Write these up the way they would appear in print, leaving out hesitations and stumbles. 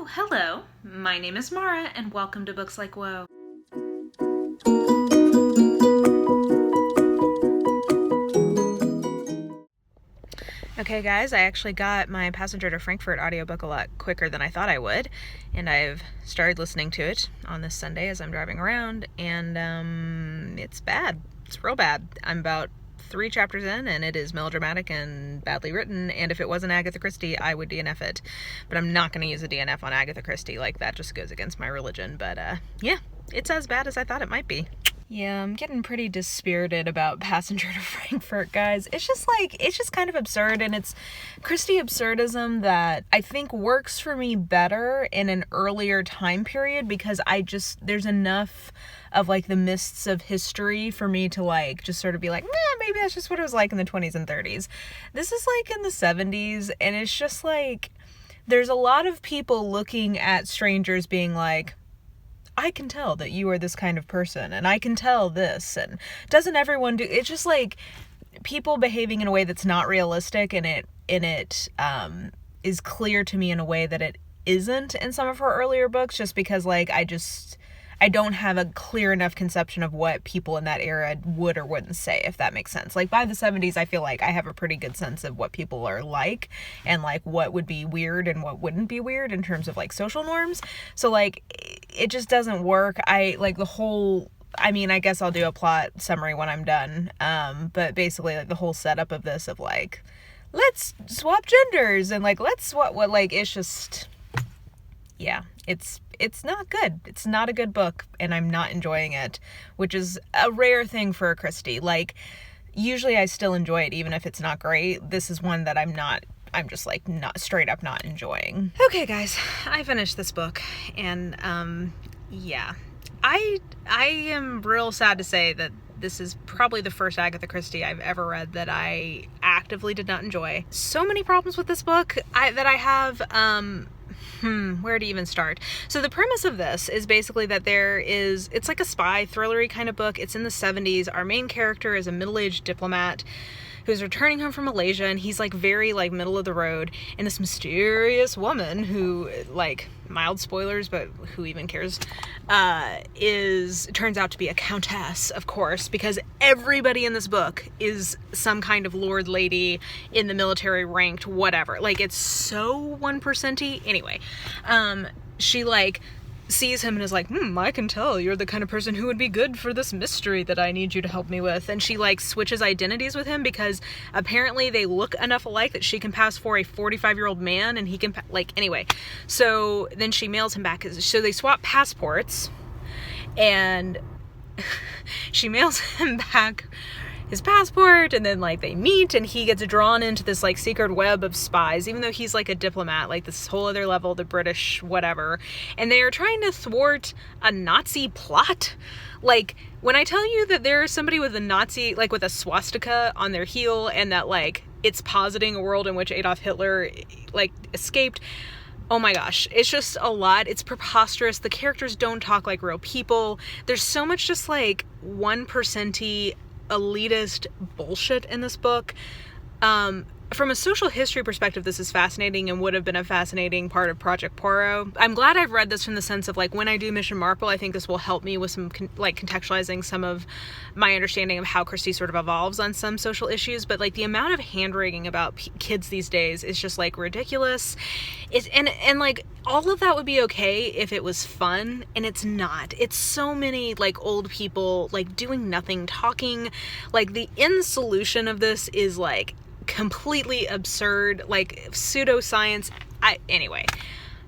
Oh, hello. My name is Mara, and welcome to Books Like Whoa. Okay, guys, I actually got my Passenger to Frankfurt audiobook a lot quicker than I thought I would, and I've started listening to it on this Sunday as I'm driving around, and it's bad. It's real bad. I'm about 3 chapters in, and it is melodramatic and badly written, and if it wasn't Agatha Christie, I would DNF it. But I'm not going to use a DNF on Agatha Christie. Like, that just goes against my religion. But, yeah, it's as bad as I thought it might be. Yeah, I'm getting pretty dispirited about Passenger to Frankfurt, guys. It's just kind of absurd, and it's Christie absurdism that I think works for me better in an earlier time period, because there's enough of, like, the mists of history for me to, like, just sort of be like, maybe that's just what it was like in the 20s and 30s. This is, like, in the 70s, and it's just, like, there's a lot of people looking at strangers being like, I can tell that you are this kind of person, and I can tell this, and doesn't everyone do? It's just like people behaving in a way that's not realistic, and it is clear to me in a way that it isn't in some of her earlier books, just because, like, I don't have a clear enough conception of what people in that era would or wouldn't say, if that makes sense. Like, by the 70s, I feel like I have a pretty good sense of what people are like, and, like, what would be weird and what wouldn't be weird in terms of, like, social norms. So, like, it just doesn't work. I guess I'll do a plot summary when I'm done. But basically, like, the whole setup of this of, like, let's swap genders, and, like, let's swap it's just, yeah, it's not good. It's not a good book, and I'm not enjoying it, which is a rare thing for a Christie. Like, usually I still enjoy it, even if it's not great. This is one that I'm just, like, not straight up not enjoying. Okay, guys, I finished this book, and, yeah. I am real sad to say that this is probably the first Agatha Christie I've ever read that I actively did not enjoy. So many problems with this book that I have, where to even start? So the premise of this is basically that it's like a spy thrillery kind of book. It's in the 70s. Our main character is a middle-aged diplomat who's returning home from Malaysia, and he's, like, very, like, middle of the road, and this mysterious woman who, like, mild spoilers, but who even cares, turns out to be a countess, of course, because everybody in this book is some kind of lord lady in the military ranked whatever. Like, it's so 1%-y. Anyway, she, like, sees him and is like, I can tell you're the kind of person who would be good for this mystery that I need you to help me with. And she, like, switches identities with him because apparently they look enough alike that she can pass for a 45-year-old man and he can, anyway. So then she mails him back. So they swap passports, and she mails him back his passport, and then, like, they meet, and he gets drawn into this, like, secret web of spies, even though he's, like, a diplomat, like, this whole other level, the British whatever, and they are trying to thwart a Nazi plot. Like, when I tell you that there's somebody with a Nazi, like, with a swastika on their heel, and that, like, it's positing a world in which Adolf Hitler, like, escaped, oh my gosh, it's just a lot. It's preposterous. The characters don't talk like real people. There's so much just, like, 1%-y elitist bullshit in this book. From a social history perspective, this is fascinating and would have been a fascinating part of Project Poirot. I'm glad I've read this from the sense of, like, when I do Mission Marple, I think this will help me with some, contextualizing some of my understanding of how Christie sort of evolves on some social issues. But, like, the amount of hand-wringing about kids these days is just, like, ridiculous. And like, all of that would be okay if it was fun, and it's not. It's so many, like, old people, like, doing nothing, talking. Like, the end solution of this is, like, completely absurd, like, pseudoscience. Anyway,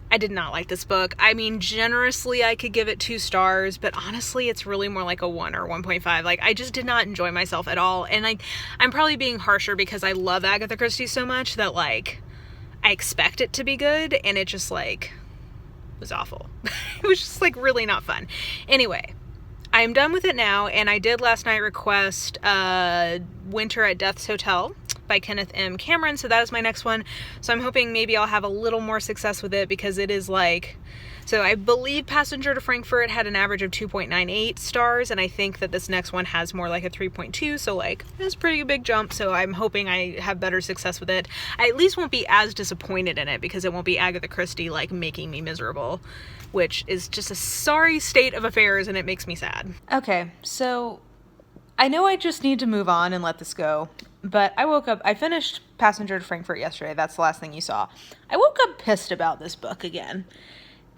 I did not like this book. I mean, generously, I could give it 2 stars, but honestly, it's really more like a 1 or 1.5. Like, I just did not enjoy myself at all, and, like, I'm probably being harsher because I love Agatha Christie so much that, like, I expect it to be good, and it just, like, was awful. It was just, like, really not fun. Anyway, I'm done with it now, and I did last night request Winter at Death's Hotel by Kenneth M. Cameron, so that is my next one. So I'm hoping maybe I'll have a little more success with it, because it is like, so I believe Passenger to Frankfurt had an average of 2.98 stars, and I think that this next one has more like a 3.2, so like, it's a pretty big jump, so I'm hoping I have better success with it. I at least won't be as disappointed in it, because it won't be Agatha Christie like making me miserable, which is just a sorry state of affairs, and it makes me sad. Okay, so I know I just need to move on and let this go, but I finished Passenger to Frankfurt yesterday. That's the last thing you saw. I woke up pissed about this book again.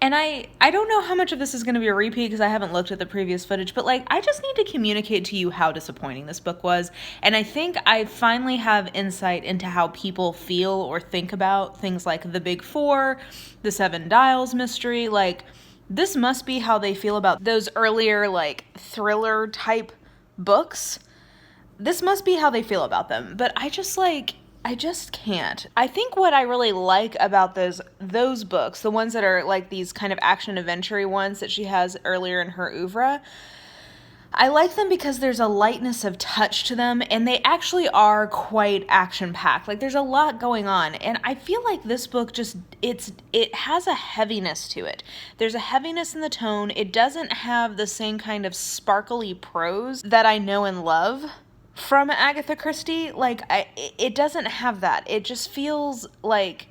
And I don't know how much of this is going to be a repeat, because I haven't looked at the previous footage, but like, I just need to communicate to you how disappointing this book was. And I think I finally have insight into how people feel or think about things like The Big Four, the Seven Dials mystery. Like, this must be how they feel about those earlier like thriller type books. This must be how they feel about them. But I just can't. I think what I really like about those books, the ones that are like these kind of action adventure ones that she has earlier in her oeuvre, I like them because there's a lightness of touch to them, and they actually are quite action-packed. Like, there's a lot going on, and I feel like this book it has a heaviness to it. There's a heaviness in the tone. It doesn't have the same kind of sparkly prose that I know and love from Agatha Christie. Like, it doesn't have that. It just feels like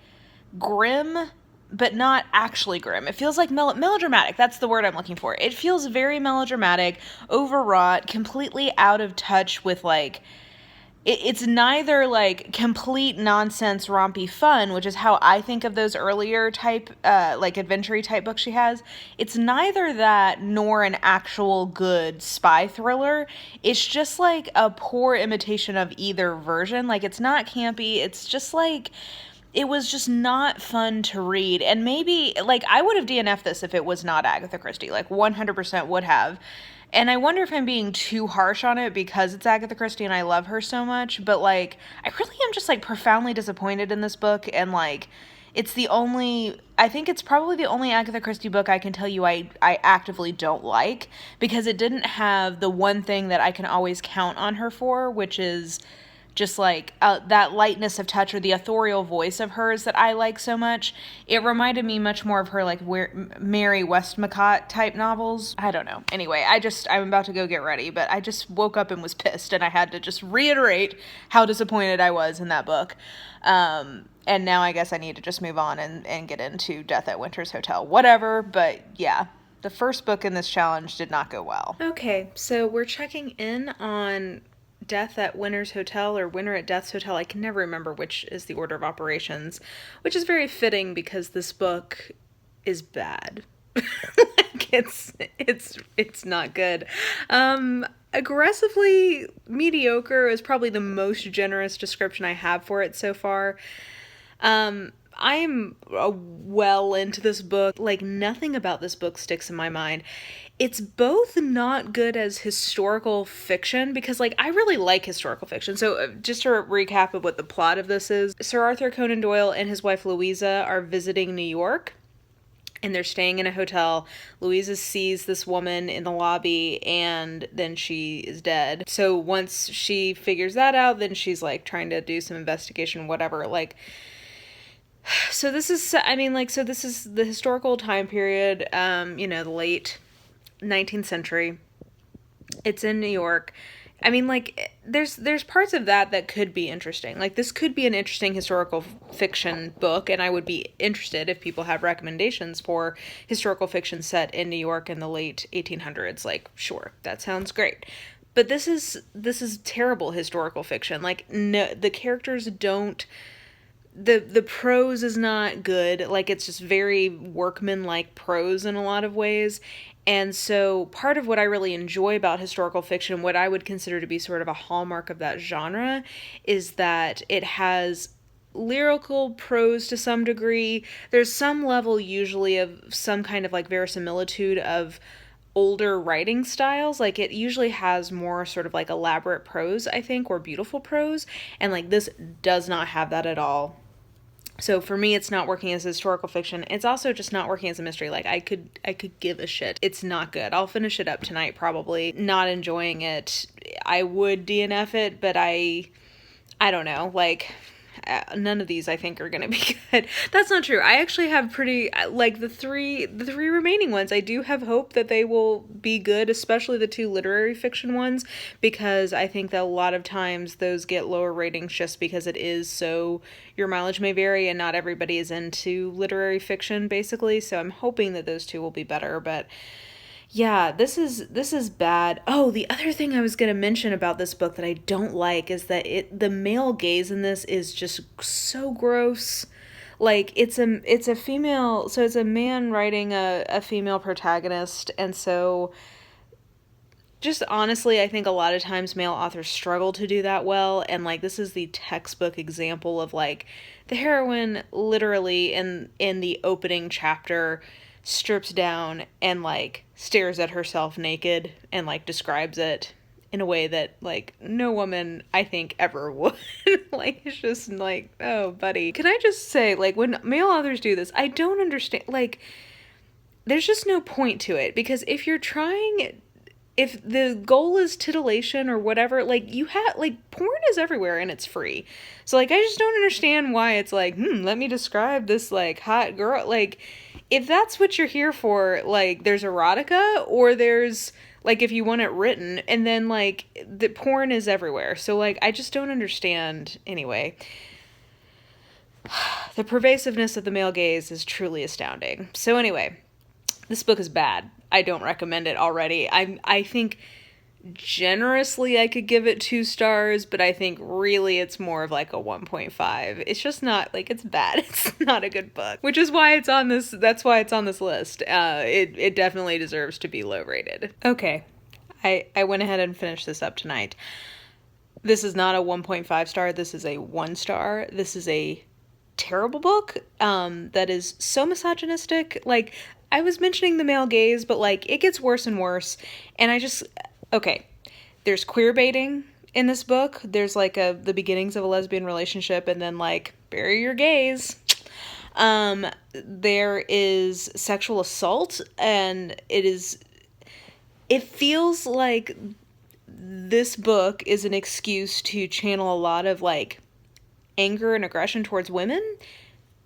grim, but not actually grim. It feels like melodramatic. That's the word I'm looking for. It feels very melodramatic, overwrought, completely out of touch with like, it's neither like complete nonsense rompy fun, which is how I think of those earlier type like adventure-y type books she has. It's neither that nor an actual good spy thriller. It's just like a poor imitation of either version. Like, it's not campy. It's just like, it was just not fun to read. And maybe, like, I would have DNF'd this if it was not Agatha Christie. Like, 100% would have. And I wonder if I'm being too harsh on it because it's Agatha Christie and I love her so much. But, like, I really am just, like, profoundly disappointed in this book. And, like, I think it's probably the only Agatha Christie book I can tell you I actively don't like. Because it didn't have the one thing that I can always count on her for, which is just like that lightness of touch, or the authorial voice of hers that I like so much. It reminded me much more of her like Mary Westmacott type novels. I don't know. Anyway, I'm about to go get ready, but I just woke up and was pissed, and I had to just reiterate how disappointed I was in that book. And now I guess I need to just move on and get into Death at Winter's Hotel. Whatever, but yeah. The first book in this challenge did not go well. Okay, so we're checking in on Death at Winter's Hotel, or Winter at Death's Hotel. I can never remember which is the order of operations, which is very fitting because this book is bad. Like, it's not good. Aggressively mediocre is probably the most generous description I have for it so far. I'm well into this book. Like, nothing about this book sticks in my mind. It's both not good as historical fiction, because, like, I really like historical fiction. So just to recap of what the plot of this is, Sir Arthur Conan Doyle and his wife Louisa are visiting New York, and they're staying in a hotel. Louisa sees this woman in the lobby, and then she is dead. So once she figures that out, then she's, like, trying to do some investigation, whatever, like... So this is the historical time period, the late 19th century. It's in New York. I mean, like, there's parts of that could be interesting. Like, this could be an interesting historical fiction book, and I would be interested if people have recommendations for historical fiction set in New York in the late 1800s. Like, sure, that sounds great. But this is terrible historical fiction. Like, no, the characters don't... The prose is not good. Like, it's just very workman-like prose in a lot of ways. And so part of what I really enjoy about historical fiction, what I would consider to be sort of a hallmark of that genre, is that it has lyrical prose to some degree. There's some level usually of some kind of like verisimilitude of older writing styles. Like, it usually has more sort of like elaborate prose, I think, or beautiful prose. And like, this does not have that at all. So for me, it's not working as historical fiction. It's also just not working as a mystery. Like, I could give a shit. It's not good. I'll finish it up tonight, probably. Not enjoying it. I would DNF it, but I I don't know, like, none of these I think are gonna be good. That's not true. I actually have pretty, like, the three remaining ones, I do have hope that they will be good, especially the 2 literary fiction ones, because I think that a lot of times those get lower ratings just because it is so, your mileage may vary and not everybody is into literary fiction, basically, so I'm hoping that those 2 will be better, but yeah, this is bad. Oh, the other thing I was going to mention about this book that I don't like is that the male gaze in this is just so gross. Like, it's a female, so it's a man writing a female protagonist, and so just honestly, I think a lot of times male authors struggle to do that well, and like this is the textbook example of like the heroine literally in the opening chapter strips down and like stares at herself naked and like describes it in a way that like no woman I think ever would. Like, it's just like, oh buddy. Can I just say, like, when male authors do this, I don't understand, like, there's just no point to it, because if you're trying, if the goal is titillation or whatever, like, you have, like, porn is everywhere and it's free. So, like, I just don't understand why it's like, let me describe this, like, hot girl. Like, if that's what you're here for, like, there's erotica, or there's, like, if you want it written, and then, like, the porn is everywhere. So, like, I just don't understand. Anyway, the pervasiveness of the male gaze is truly astounding. So, anyway, this book is bad. I don't recommend it already. I think generously I could give it 2 stars, but I think really it's more of like a 1.5. It's just not, like, it's bad. It's not a good book, which is why it's on this, that's why it's on this list. It definitely deserves to be low rated. Okay, I went ahead and finished this up tonight. This is not a 1.5 star. This is a 1 star. This is a terrible book that is so misogynistic. Like, I was mentioning the male gaze, but like it gets worse and worse, and I just, okay, there's queer baiting in this book. There's like the beginnings of a lesbian relationship, and then like bury your gaze. There is sexual assault, and it feels like this book is an excuse to channel a lot of like anger and aggression towards women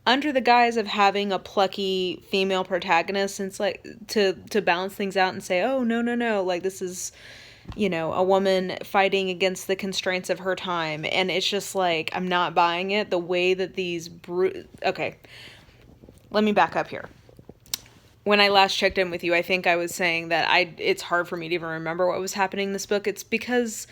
under the guise of having a plucky female protagonist, and it's like to balance things out and say, oh, no, like this is, you know, a woman fighting against the constraints of her time. And it's just like, I'm not buying it. The way that these okay, let me back up here. When I last checked in with you, I think I was saying that it's hard for me to even remember what was happening in this book. It's because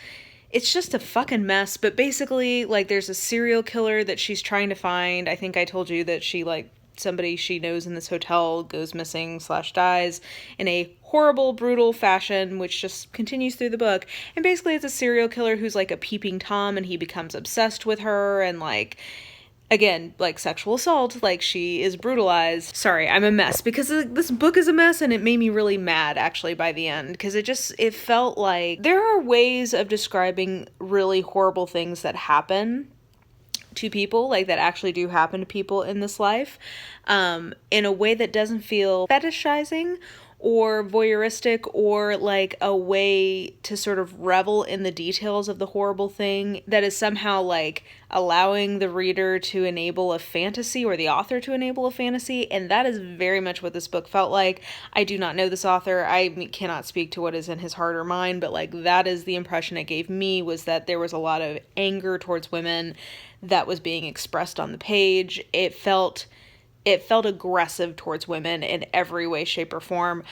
it's just a fucking mess. But basically, like, there's a serial killer that she's trying to find. I think I told you that she, like, somebody she knows in this hotel goes missing / dies in a horrible, brutal fashion, which just continues through the book. And basically, it's a serial killer who's, like, a peeping Tom, and he becomes obsessed with her, and, like, again, like, sexual assault, like, she is brutalized. Sorry, I'm a mess, because this book is a mess, and it made me really mad, actually, by the end, because it felt like there are ways of describing really horrible things that happen to people, like, that actually do happen to people in this life, in a way that doesn't feel fetishizing or voyeuristic, or like a way to sort of revel in the details of the horrible thing that is somehow like allowing the reader to enable a fantasy, or the author to enable a fantasy. And that is very much what this book felt like. I do not know this author. I cannot speak to what is in his heart or mind, but like that is the impression it gave me, was that there was a lot of anger towards women that was being expressed on the page. It felt aggressive towards women in every way, shape, or form.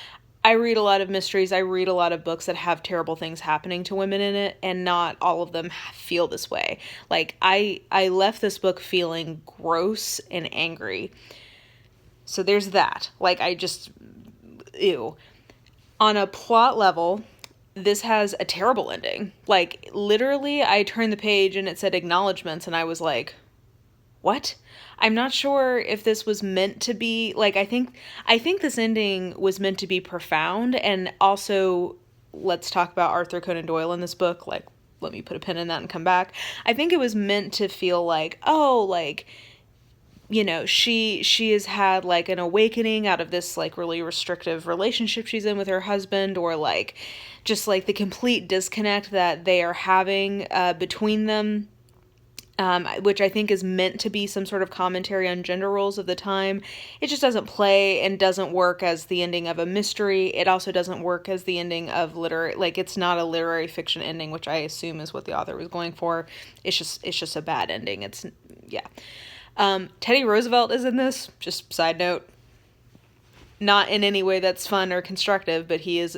I read a lot of mysteries. I read a lot of books that have terrible things happening to women in it, and not all of them feel this way. Like, I left this book feeling gross and angry. So there's that. Like, ew. On a plot level, this has a terrible ending. Like, literally, I turned the page and it said acknowledgements, and I was like, what? I'm not sure if this was meant to be, like, I think this ending was meant to be profound, and also, let's talk about Arthur Conan Doyle in this book, like, let me put a pin in that and come back. I think it was meant to feel like, oh, like, you know, she has had, like, an awakening out of this, like, really restrictive relationship she's in with her husband, or, like, just, like, the complete disconnect that they are having between them. which I think is meant to be some sort of commentary on gender roles of the time. It just doesn't play and doesn't work as the ending of a mystery. It also doesn't work as the ending of it's not a literary fiction ending, which I assume is what the author was going for. It's just a bad ending. Teddy Roosevelt is in this, just side note. Not in any way that's fun or constructive, but he is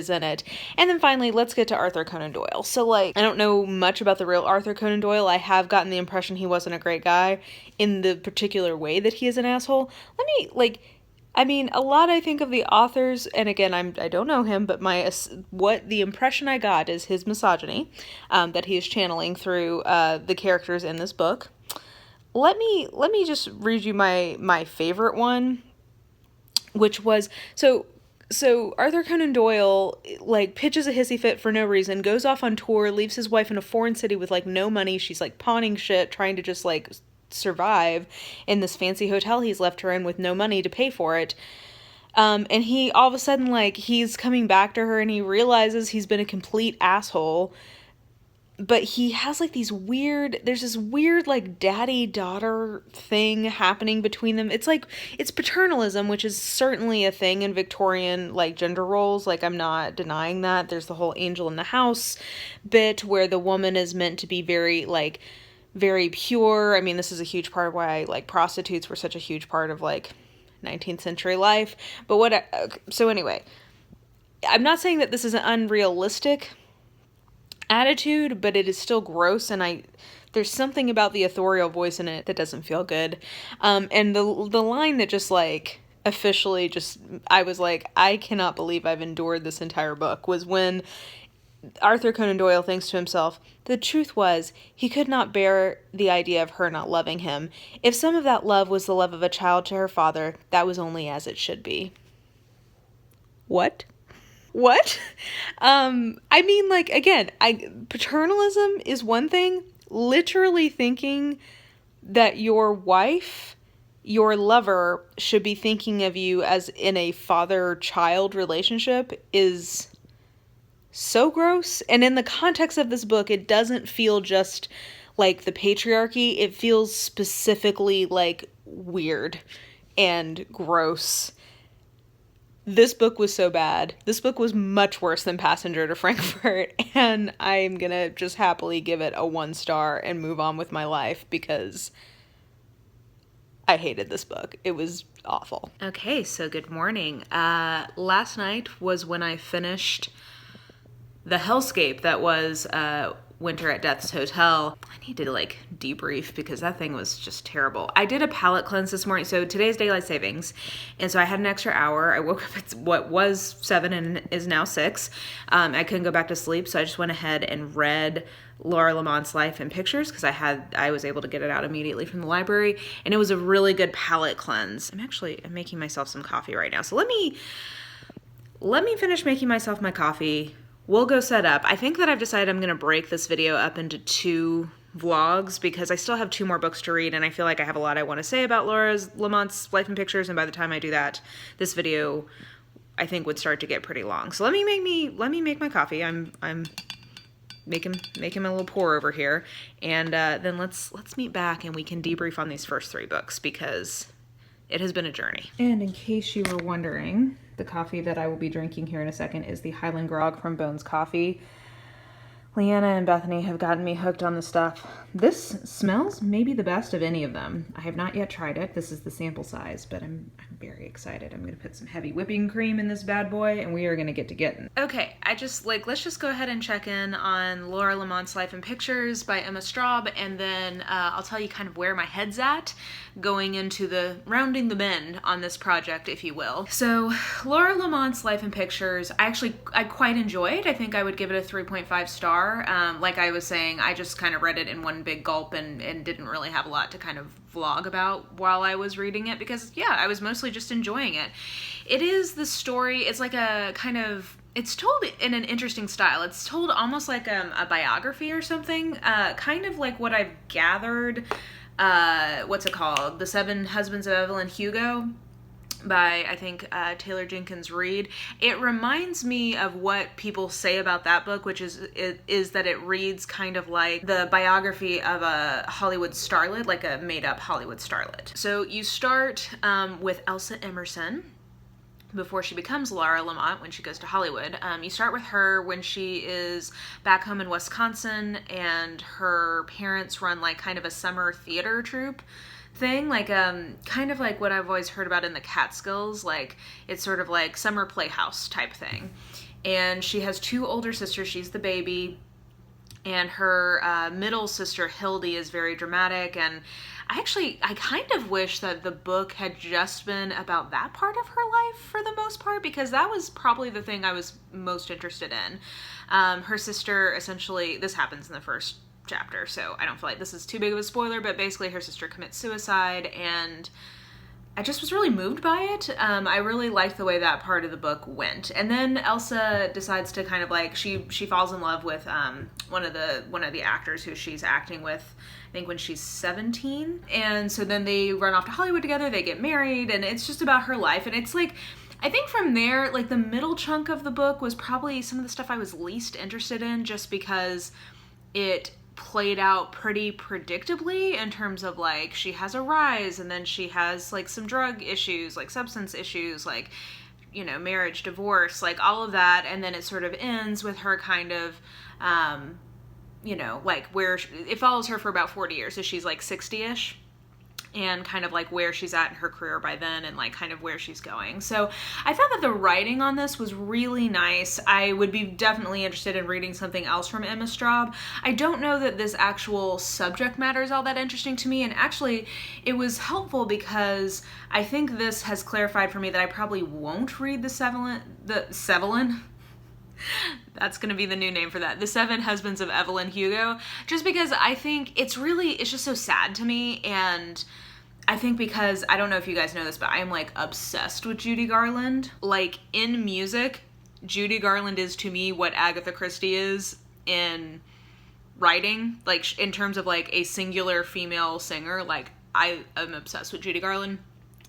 in it. And then finally, let's get to Arthur Conan Doyle. So, I don't know much about the real Arthur Conan Doyle. I have gotten the impression he wasn't a great guy in the particular way that he is an asshole. A lot, I think, of the authors, and again, I don't know him, but the impression I got is his misogyny, that he is channeling through the characters in this book. Let me just read you my favorite one, which was, so Arthur Conan Doyle, pitches a hissy fit for no reason, goes off on tour, leaves his wife in a foreign city with, no money. She's, pawning shit, trying to just, survive in this fancy hotel he's left her in with no money to pay for it. And he, all of a sudden, he's coming back to her and he realizes he's been a complete asshole. But he has, there's this weird, daddy-daughter thing happening between them. It's paternalism, which is certainly a thing in Victorian, gender roles. I'm not denying that. There's the whole angel in the house bit where the woman is meant to be very, very pure. I mean, this is a huge part of why, prostitutes were such a huge part of, 19th century life. But so anyway, I'm not saying that this is an unrealistic attitude, but it is still gross, and there's something about the authorial voice in it that doesn't feel good. And the line that just officially I was I cannot believe I've endured this entire book, was when Arthur Conan Doyle thinks to himself, the truth was, he could not bear the idea of her not loving him. If some of that love was the love of a child to her father, that was only as it should be. What? Again, paternalism is one thing. Literally thinking that your wife, your lover, should be thinking of you as in a father-child relationship is so gross. And in the context of this book, it doesn't feel just like the patriarchy. It feels specifically weird and gross. This book was so bad. This book was much worse than Passenger to Frankfurt, and I'm gonna just happily give it a 1 star and move on with my life because I hated this book. It was awful. Okay, so good morning. Last night was when I finished the hellscape that was Winter at Death's Hotel. I need to debrief because that thing was just terrible. I did a palate cleanse this morning. So today's daylight savings, and so I had an extra hour. I woke up at what was 7 and is now 6. I couldn't go back to sleep, so I just went ahead and read Laura Lamont's Life and Pictures because I was able to get it out immediately from the library, and it was a really good palate cleanse. I'm making myself some coffee right now. So let me finish making myself my coffee. We'll go set up. I think that I've decided I'm going to break this video up into 2 vlogs because I still have 2 more books to read, and I feel like I have a lot I want to say about Laura Lamont's Life and Pictures, and by the time I do that, this video I think would start to get pretty long. So let me make my coffee. I'm making a little pour over here, and then let's meet back and we can debrief on these first 3 books because it has been a journey. And in case you were wondering, the coffee that I will be drinking here in a second is the Highland Grog from Bones Coffee. Leanna and Bethany have gotten me hooked on the stuff. This smells maybe the best of any of them. I have not yet tried it. This is the sample size, but I'm very excited. I'm going to put some heavy whipping cream in this bad boy, and we are going to get to getting. Okay, let's just go ahead and check in on Laura Lamont's Life and Pictures by Emma Straub, and then I'll tell you kind of where my head's at going into the rounding the bend on this project, if you will. So Laura Lamont's Life and Pictures, I quite enjoyed. I think I would give it a 3.5 star. Like I was saying, I just kind of read it in one big gulp and didn't really have a lot to kind of vlog about while I was reading it because, yeah, I was mostly just enjoying it. It is the story, it's like a kind of, it's told in an interesting style. It's told almost like a biography or something, kind of like what I've gathered, what's it called? The Seven Husbands of Evelyn Hugo. by, I think, Taylor Jenkins Reid. It reminds me of what people say about that book, which is that it reads kind of like the biography of a Hollywood starlet, like a made-up Hollywood starlet. So you start with Elsa Emerson, before she becomes Laura Lamont when she goes to Hollywood. You start with her when she is back home in Wisconsin, and her parents run like kind of a summer theater troupe thing, like kind of like what I've always heard about in the Catskills, like it's sort of like summer playhouse type thing. And she has 2 older sisters, she's the baby, and her middle sister Hildy is very dramatic, and I kind of wish that the book had just been about that part of her life for the most part, because that was probably the thing I was most interested in. Her sister, essentially, this happens in the first chapter, so I don't feel like this is too big of a spoiler, but basically her sister commits suicide, and I just was really moved by it. I really liked the way that part of the book went. And then Elsa decides to kind of like, she falls in love with one of the actors who she's acting with, I think when she's 17. And so then they run off to Hollywood together, they get married, and it's just about her life. And it's like, I think from there, like the middle chunk of the book was probably some of the stuff I was least interested in, just because it played out pretty predictably in terms of like she has a rise, and then she has like some drug issues, like substance issues, like, you know, marriage, divorce, like all of that, and then it sort of ends with her kind of you know, like where it follows her for about 40 years, so she's like 60-ish, and kind of like where she's at in her career by then, and like kind of where she's going. So I thought that the writing on this was really nice. I would be definitely interested in reading something else from Emma Straub. I don't know that this actual subject matter is all that interesting to me, and actually it was helpful because I think this has clarified for me that I probably won't read the Seven, that's going to be the new name for that, The Seven Husbands of Evelyn Hugo, just because I think it's just so sad to me. And I think because, I don't know if you guys know this, but I'm like obsessed with Judy Garland. Like in music, Judy Garland is to me what Agatha Christie is in writing, like in terms of like a singular female singer. Like I am obsessed with Judy Garland.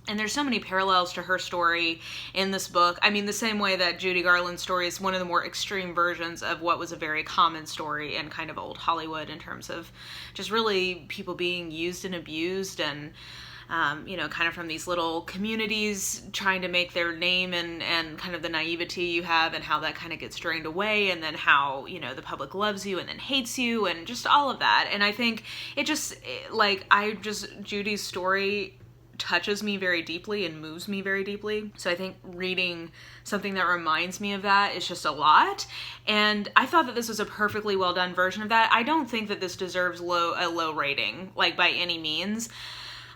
And there's so many parallels to her story in this book. I mean, the same way that Judy Garland's story is one of the more extreme versions of what was a very common story in kind of old Hollywood, in terms of just really people being used and abused, and you know, kind of from these little communities trying to make their name, and kind of the naivety you have, and how that kind of gets drained away, and then how, you know, the public loves you and then hates you, and just all of that. And I think Judy's story touches me very deeply and moves me very deeply. So I think reading something that reminds me of that is just a lot. And I thought that this was a perfectly well done version of that. I don't think that this deserves a low rating, like by any means.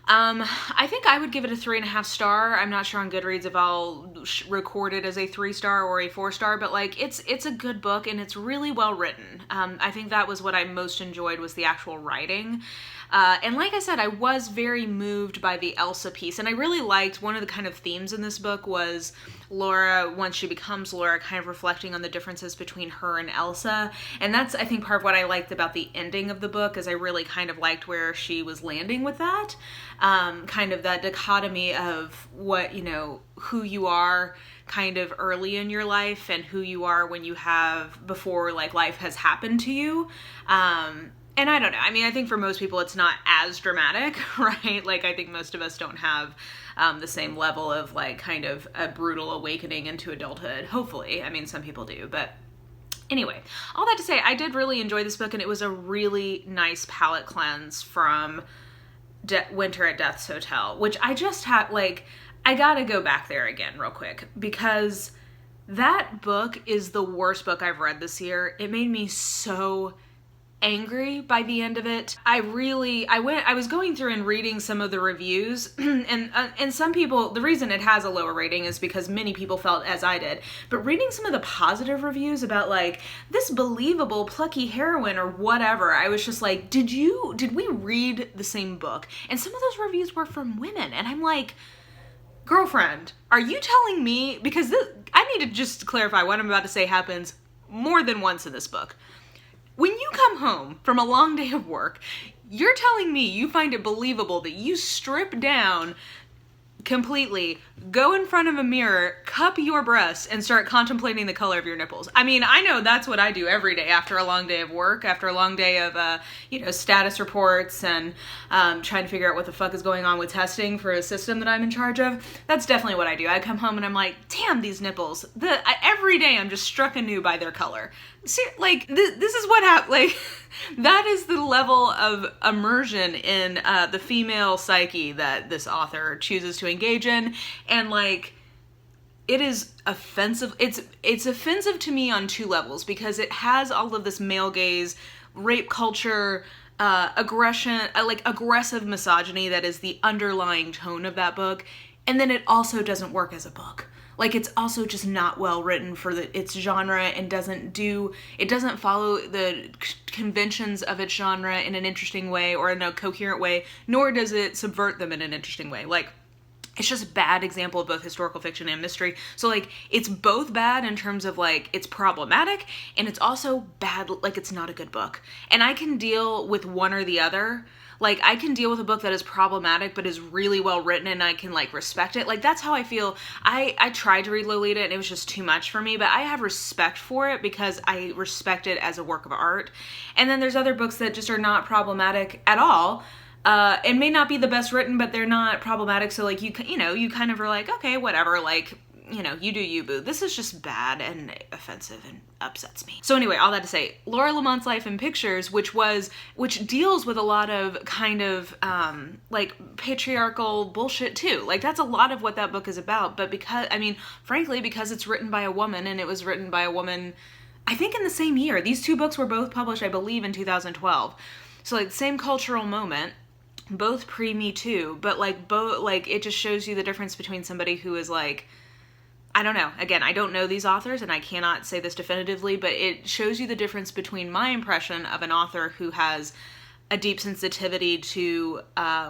I think I would give it a 3.5 star. I'm not sure on Goodreads if I'll record it as a 3-star or a 4-star, but like it's a good book, and it's really well written. I think that was what I most enjoyed, was the actual writing. And like I said, I was very moved by the Elsa piece, and I really liked one of the kind of themes in this book was Laura, once she becomes Laura, kind of reflecting on the differences between her and Elsa. And that's, I think, part of what I liked about the ending of the book, is I really kind of liked where she was landing with that. Kind of that dichotomy of what, you know, who you are kind of early in your life, and who you are when you have, before like life has happened to you. And I don't know, I mean, I think for most people it's not as dramatic, right? Like I think most of us don't have the same level of like kind of a brutal awakening into adulthood, hopefully. I mean, some people do, but anyway, all that to say, I did really enjoy this book, and it was a really nice palate cleanse from Winter at Death's Hotel, which I just had, like, I gotta go back there again real quick, because that book is the worst book I've read this year. It made me so angry by the end of it. I was going through and reading some of the reviews, and some people, the reason it has a lower rating is because many people felt as I did, but reading some of the positive reviews about like this believable plucky heroine or whatever, I was just like, did we read the same book? And some of those reviews were from women, and I'm like, girlfriend, are you telling me, because I need to just clarify what I'm about to say happens more than once in this book. When you come home from a long day of work, you're telling me you find it believable that you strip down completely, go in front of a mirror, cup your breasts, and start contemplating the color of your nipples. I mean, I know that's what I do every day after a long day of work, after a long day of, status reports and trying to figure out what the fuck is going on with testing for a system that I'm in charge of. That's definitely what I do. I come home and I'm like, damn, these nipples. Every day I'm just struck anew by their color. See, like, this is what happened. Like, that is the level of immersion in the female psyche that this author chooses to engage in. And, like, it is offensive. It's offensive to me on two levels, because it has all of this male gaze, rape culture, aggression, aggressive misogyny that is the underlying tone of that book. And then it also doesn't work as a book. Like, it's also just not well written for its genre, and it doesn't follow the conventions of its genre in an interesting way or in a coherent way, nor does it subvert them in an interesting way. Like, it's just a bad example of both historical fiction and mystery. So, like, it's both bad in terms of, like, it's problematic, and it's also bad, like, it's not a good book. And I can deal with one or the other. Like, I can deal with a book that is problematic but is really well written and I can, like, respect it. Like, that's how I feel. I tried to read Lolita and it was just too much for me, but I have respect for it because I respect it as a work of art. And then there's other books that just are not problematic at all. And may not be the best written, but they're not problematic. So, like, you kind of are like, okay, whatever, like, you do you, boo. This is just bad and offensive and upsets me. So anyway, all that to say, Laura Lamont's Life in Pictures, which deals with a lot of kind of, patriarchal bullshit too. Like, that's a lot of what that book is about. But frankly, because it's written by a woman, and it was written by a woman, I think in the same year. These two books were both published, I believe, in 2012. So, like, same cultural moment. Both pre-Me Too, but it just shows you the difference between somebody who is like, I don't know. Again, I don't know these authors and I cannot say this definitively, but it shows you the difference between my impression of an author who has a deep sensitivity to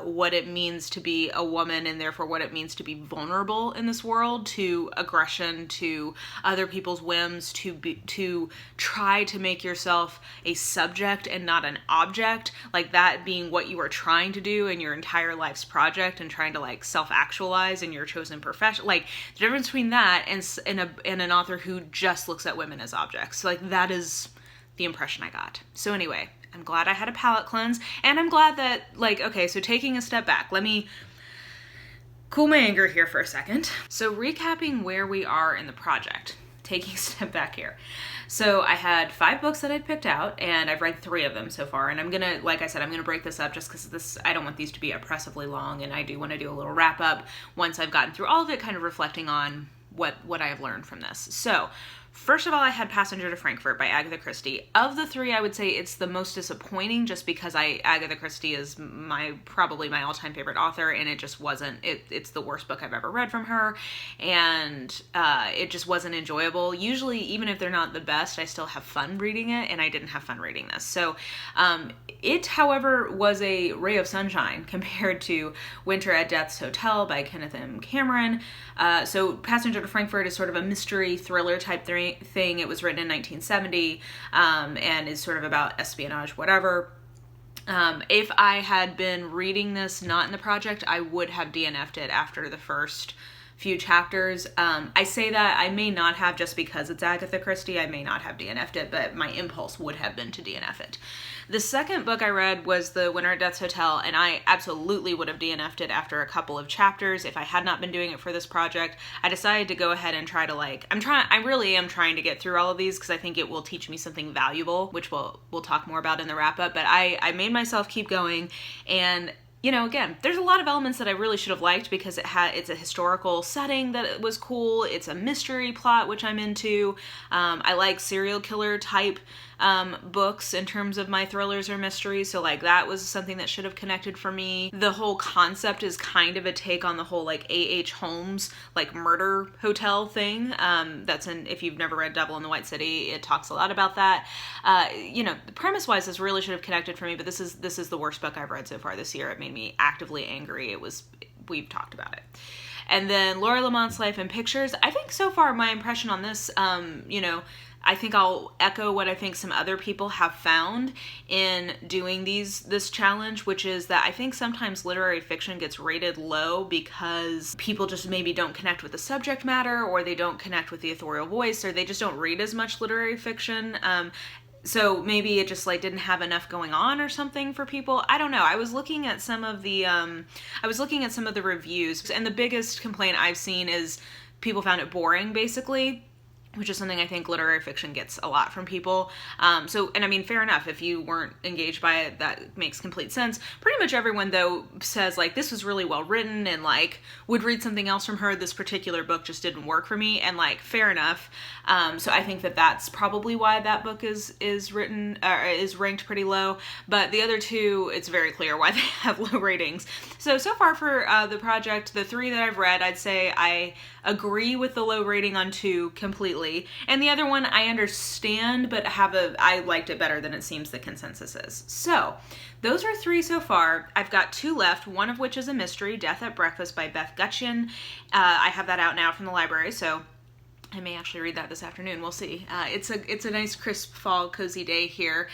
what it means to be a woman and therefore what it means to be vulnerable in this world, to aggression, to other people's whims, to try to make yourself a subject and not an object, like that being what you are trying to do in your entire life's project and trying to, like, self-actualize in your chosen profession. Like, the difference between that and an author who just looks at women as objects. Like, that is the impression I got. So anyway, I'm glad I had a palate cleanse, and I'm glad that, like, okay, so taking a step back, let me cool my anger here for a second. So recapping where we are in the project, taking a step back here. So I had 5 books that I'd picked out, and I've read 3 of them so far, and I'm gonna, like I said, I'm gonna break this up just because I don't want these to be oppressively long, and I do want to do a little wrap up once I've gotten through all of it, kind of reflecting on what I have learned from this. So, first of all, I had Passenger to Frankfurt by Agatha Christie. Of the 3, I would say it's the most disappointing just because Agatha Christie is probably my all-time favorite author, and it just wasn't, it's the worst book I've ever read from her, and it just wasn't enjoyable. Usually, even if they're not the best, I still have fun reading it, and I didn't have fun reading this. So, it, however, was a ray of sunshine compared to Winter at Death's Hotel by Kenneth M. Cameron. So Passenger to Frankfurt is sort of a mystery thriller type thing. It was written in 1970 and is sort of about espionage, whatever. If I had been reading this not in the project, I would have DNF'd it after the first few chapters. I say that I may not have just because it's Agatha Christie. I may not have DNF'd it, but my impulse would have been to DNF it. The second book I read was The Winter at Death's Hotel, and I absolutely would have DNF'd it after a couple of chapters if I had not been doing it for this project. I decided to go ahead and try to, like, I really am trying to get through all of these because I think it will teach me something valuable, which we'll talk more about in the wrap up, but I made myself keep going, and again, there's a lot of elements that I really should have liked because it's a historical setting that was cool. It's a mystery plot, which I'm into. I like serial killer type books in terms of my thrillers or mysteries. So, like, that was something that should have connected for me. The whole concept is kind of a take on the whole, like, A.H. Holmes, like, murder hotel thing. If you've never read Devil in the White City, it talks a lot about that. Premise-wise, this really should have connected for me, but this is the worst book I've read so far this year. It made me actively angry. It was we've talked about it. And then Laura Lamont's Life and Pictures. I think so far my impression on this, you know, I think I'll echo what I think some other people have found in doing this challenge, which is that I think sometimes literary fiction gets rated low because people just maybe don't connect with the subject matter, or they don't connect with the authorial voice, or they just don't read as much literary fiction. So maybe it just like didn't have enough going on or something for people. I don't know. I was looking at some of the reviews, and the biggest complaint I've seen is people found it boring, basically, which is something I think literary fiction gets a lot from people. And I mean, fair enough. If you weren't engaged by it, that makes complete sense. Pretty much everyone, though, says, like, this was really well written and, like, would read something else from her. This particular book just didn't work for me. And, like, fair enough. So I think that that's probably why that book is ranked pretty low. But the other two, it's very clear why they have low ratings. So far for the project, the 3 that I've read, I'd say I agree with the low rating on 2 completely. And the other one I understand, but I liked it better than it seems the consensus is. So those are 3 so far. I've got 2 left, one of which is a mystery, Death at Breakfast by Beth Gutcheon. I have that out now from the library, so I may actually read that this afternoon. We'll see. It's a nice crisp fall cozy day here,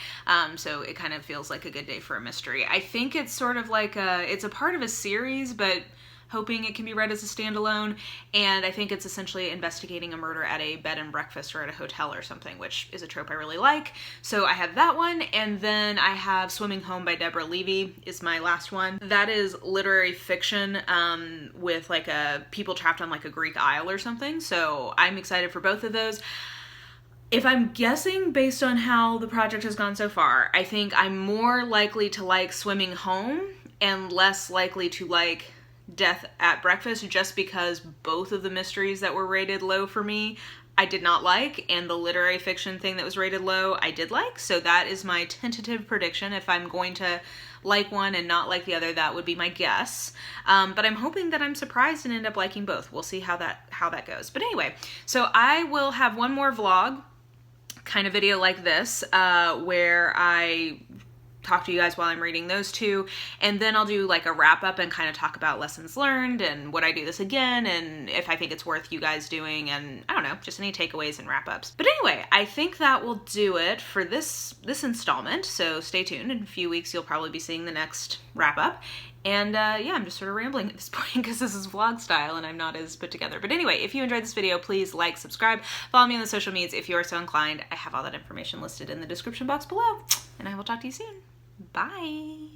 so it kind of feels like a good day for a mystery. I think it's sort of like it's a part of a series, but hoping it can be read as a standalone, and I think it's essentially investigating a murder at a bed and breakfast or at a hotel or something, which is a trope I really like. So I have that one, and then I have Swimming Home by Deborah Levy is my last one. That is literary fiction with like people trapped on like a Greek isle or something, so I'm excited for both of those. If I'm guessing based on how the project has gone so far, I think I'm more likely to like Swimming Home and less likely to like Death at Breakfast, just because both of the mysteries that were rated low for me I did not like, and the literary fiction thing that was rated low I did like. So that is my tentative prediction. If I'm going to like one and not like the other, that would be my guess. But I'm hoping that I'm surprised and end up liking both. We'll see how that goes. But anyway, so I will have one more vlog kind of video like this where I talk to you guys while I'm reading those 2, and then I'll do like a wrap up and kind of talk about lessons learned and would I do this again, and if I think it's worth you guys doing, and I don't know, just any takeaways and wrap ups. But anyway, I think that will do it for this installment, so stay tuned. In a few weeks you'll probably be seeing the next wrap up. And yeah, I'm just sort of rambling at this point because this is vlog style and I'm not as put together. But anyway, if you enjoyed this video, please like, subscribe, follow me on the social medias if you are so inclined. I have all that information listed in the description box below, and I will talk to you soon. Bye.